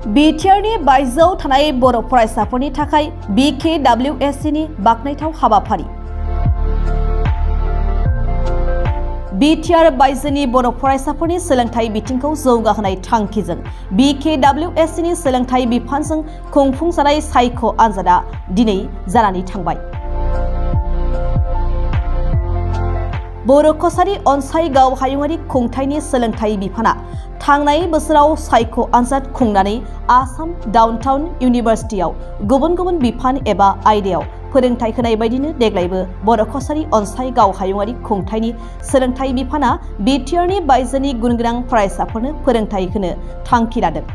बिटिआरनि बायजोआव थानाय बर' फरायसाफोरनि थाखाय BKWSCनि बाखनायथाव हाबाफारि। बिटिआर बायजोनि बर' फरायसाफोरनि सोलोंथाइ बिथिंखौ जौगाहोनाय थांखिजों BKWSCनि सोलोंथाइ बिफानजों खुंफुंजानाय सायख' आनजादा दिनै जानानै थांबाय। बर' कसारी अनसाइ-गाव हायुङारि खुंथायनि सोलोंथाइ बिफाना थांनाय बोसोराव सायख' आनजाद खुंनानै आसाम डाउनटाउन इउनिभार्सिटियाव गुबुन गुबुन बिफान एबा आयदायाव फोरोंथाय होनाय बायदिनो देग्लायबो बर' कसारी अनसाइ-गाव हायुङारि खुंथायनि सोलोंथाइ बिफाना बिटिआरनि बायजोनि गुनगोनां फरायसाफोरनो फोरोंथाय होनो थांखि लादों।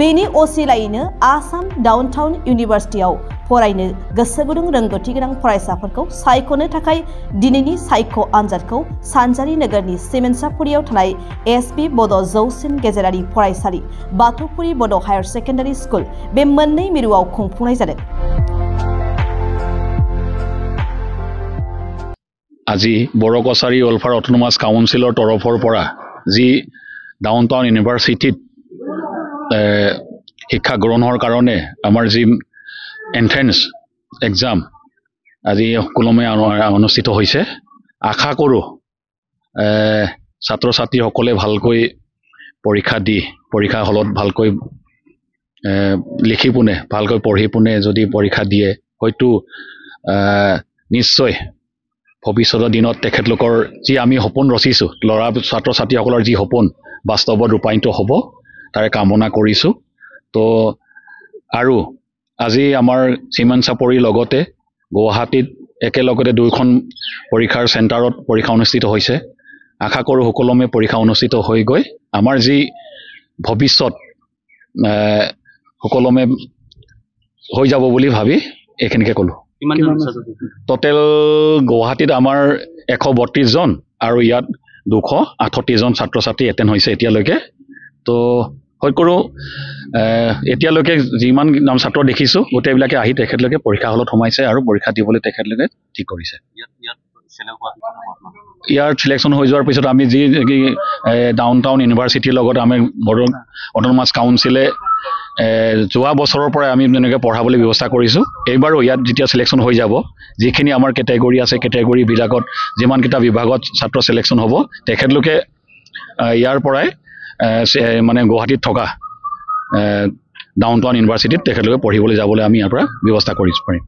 बेनि असिलायैनो आसाम डाउनटाउन इउनिभार्सिटियाव फरायनो गोसो गुदुं रोंगौथि गोनां फरायसाफोरखौ सायख'नो थाखाय दिनैनि सायख' आनजादखौ सानजारि नोगोरनि सिमेन्सापुरियाव थानाय एसपि बड' जौसिन गेजेरारि फरायसालि, बाथौफुरि बड' हायार सेकेन्डारि स्कुल बे मोननै मिरुआव खुंफुंनाय जादों। আজি बर' कसारी वेलफेयर अट'नमास काउन्सिলৰ তৰফৰ পৰা যি ডাউনটাউন ইউনিভাৰ্চিটিত শিক্ষা গ্ৰহণৰ কাৰণে আমাৰ যি এন্ট্ৰেন্স এক্সাম আজি সকলোমে অনুষ্ঠিত হৈছে। আশা কৰোঁ ছাত্ৰ ছাত্ৰীসকলে ভালকৈ পৰীক্ষা দি পৰীক্ষা হলত ভালকৈ লিখি পুনে ভালকৈ পঢ়ি পুনে যদি পৰীক্ষা দিয়ে হয়তো নিশ্চয় ভৱিষ্যতৰ দিনত তেখেতলোকৰ যি আমি সপোন ৰচিছোঁ, ল'ৰা ছাত্ৰ ছাত্ৰীসকলৰ যি সপোন বাস্তৱত ৰূপায়িত হ'ব তাৰে কামনা কৰিছোঁ। তো আৰু আজি আমাৰ চিমেন্সাপুৰীৰ লগতে গুৱাহাটীত একেলগতে দুইখন পৰীক্ষাৰ চেণ্টাৰত পৰীক্ষা অনুষ্ঠিত হৈছে। আশা কৰোঁ সকলোমে পৰীক্ষা অনুষ্ঠিত হৈ গৈ আমাৰ যি ভৱিষ্যত সকলোমে হৈ যাব বুলি ভাবি এইখিনিকে ক'লোঁ। টোটেল গুৱাহাটীত আমাৰ 132 জন আৰু ইয়াত 268 জন ছাত্ৰ ছাত্ৰী এটেণ্ড হৈছে এতিয়ালৈকে। তো হয় কৰোঁ এতিয়ালৈকে যিমান নাম ছাত্ৰ দেখিছোঁ গোটেইবিলাকে আহি তেখেতলোকে পৰীক্ষা হলত সোমাইছে আৰু পৰীক্ষা দিবলৈ তেখেতলোকে ঠিক কৰিছে। ইয়াৰ চিলেকশ্যন হৈ যোৱাৰ পিছত আমি যি ডাউনটাউন ইউনিভাৰ্চিটিৰ লগত আমি বড়ো অট'নমাছ কাউন্সিলে যোৱা বছৰৰ পৰাই আমি তেনেকৈ পঢ়াবলৈ ব্যৱস্থা কৰিছোঁ। এইবাৰো ইয়াত যেতিয়া চিলেকশ্যন হৈ যাব, যিখিনি আমাৰ কেটেগৰী আছে কেটেগৰীবিলাকত যিমানকেইটা বিভাগত ছাত্ৰ চিলেকশ্যন হ'ব তেখেতলোকে ইয়াৰ পৰাই মানে গুৱাহাটীত থকা ডাউনটাউন ইউনিভাৰ্চিটিত তেখেতলোকে পঢ়িবলৈ যাবলৈ আমি ইয়াৰ পৰা ব্যৱস্থা কৰিব পাৰিম।